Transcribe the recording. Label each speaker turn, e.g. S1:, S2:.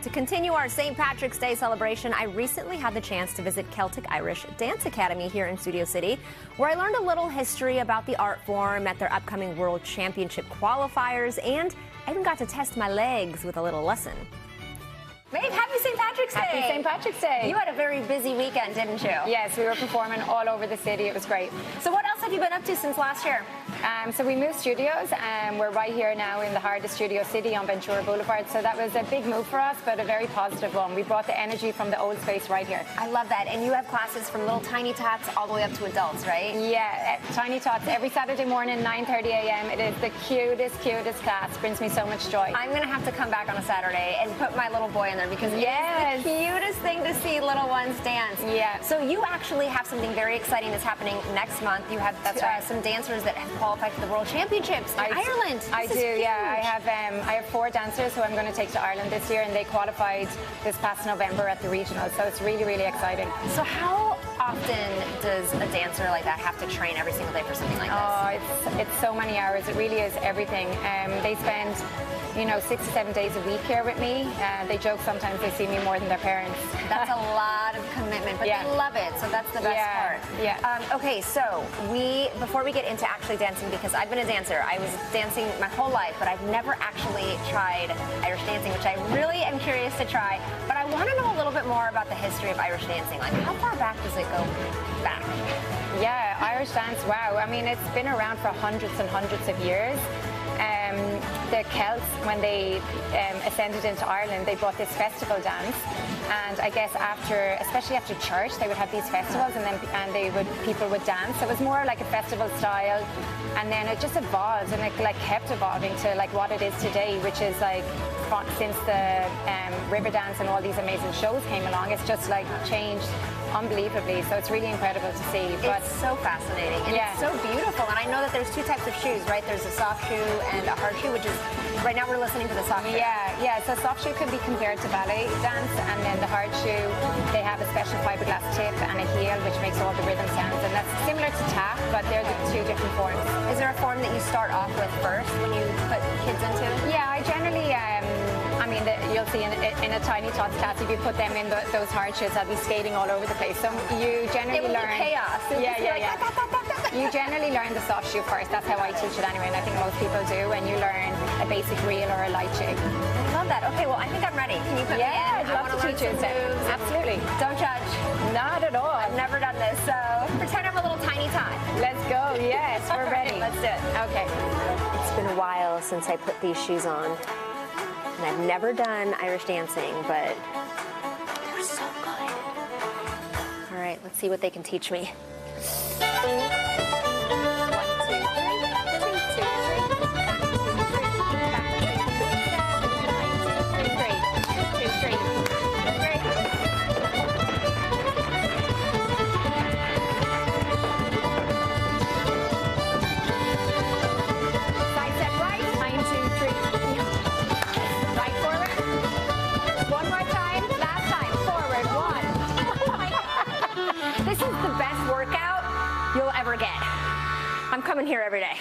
S1: To continue our St. Patrick's Day celebration, I recently had the chance to visit Celtic Irish Dance Academy here in Studio City, where I learned a little history about the art form at their upcoming World Championship qualifiers, and I even got to test my legs with a little lesson. Babe, happy St. Patrick's Day!
S2: Happy St. Patrick's Day!
S1: You had a very busy weekend, didn't you?
S2: Yes, we were performing all over the city. It was great.
S1: So what else have you been up to since last year?
S2: So we moved studios, and we're right here now in the heart of Studio City on Ventura Boulevard. So that was a big move for us, but a very positive one. We brought the energy from the old space right here.
S1: I love that. And you have classes from little tiny tots all the way up to adults, right?
S2: Yeah, tiny tots every Saturday morning, 9:30 a.m. It is the cutest class. Brings me so much joy.
S1: I'm going to have to come back on a Saturday and put my little boy in there because it's the cutest thing to see little ones dance.
S2: Yeah.
S1: So you actually have something very exciting that's happening next month. You have some dancers that have qualified for the World Championships in Ireland.
S2: I do, yeah. I have 4 dancers who I'm going to take to Ireland this year, and they qualified this past November at the regionals. So it's really, really exciting.
S1: So how often does a dancer like that have to train every single day for something like this?
S2: Oh, it's so many hours. It really is everything. They spend 6 to 7 days a week here with me. They joke sometimes they see me more than their parents.
S1: That's a lot of commitment, but they love it, so that's the best part.
S2: Yeah.
S1: Okay, so before we get into actually dancing, because I've been a dancer, I was dancing my whole life, but I've never actually tried Irish dancing, which I really am curious to try. But I want to know a little bit more about the history of Irish dancing. Like, how far back does it go back?
S2: Yeah, Irish dance, wow. I mean, it's been around for hundreds and hundreds of years. The Celts, when they ascended into Ireland, they brought this festival dance, and I guess especially after church, they would have these festivals, and people would dance. So it was more like a festival style, and then it just evolved, and it kept evolving to what it is today, which is since the river dance and all these amazing shows came along, it's just changed unbelievably. So it's really incredible to see. But
S1: it's so fascinating, and it's so beautiful. And I know that there's 2 types of shoes, right? There's a soft shoe and a hard shoe, which is right now we're listening to the soft shoe.
S2: Yeah. So soft shoe can be compared to ballet dance, and then the hard shoe, they have a special fiberglass tip and a heel, which makes all the rhythm sounds, and that's similar to tap, but they're the 2 different forms.
S1: Is there a form that you start off with first when you put kids into?
S2: Yeah, I generally you'll see in a tiny tots class, if you put them in those hard shoes, I'll be skating all over the place. So you generally learn
S1: chaos.
S2: You generally learn the soft shoe first. That's how I teach it anyway, and I think most people do. And you learn a basic reel or a light jig.
S1: I love that. Okay, well, I think I'm ready. Can you put me in?
S2: I'd love to teach you. Absolutely.
S1: Don't judge.
S2: Not at all.
S1: I've never done this, so pretend I'm a little tiny tot.
S2: Let's go. Yes, we're ready.
S1: Let's do it.
S2: Okay.
S1: It's been a while since I put these shoes on. And I've never done Irish dancing, but they're so good. All right, let's see what they can teach me. 1, 2, 3. This is the best workout you'll ever get. I'm coming here every day.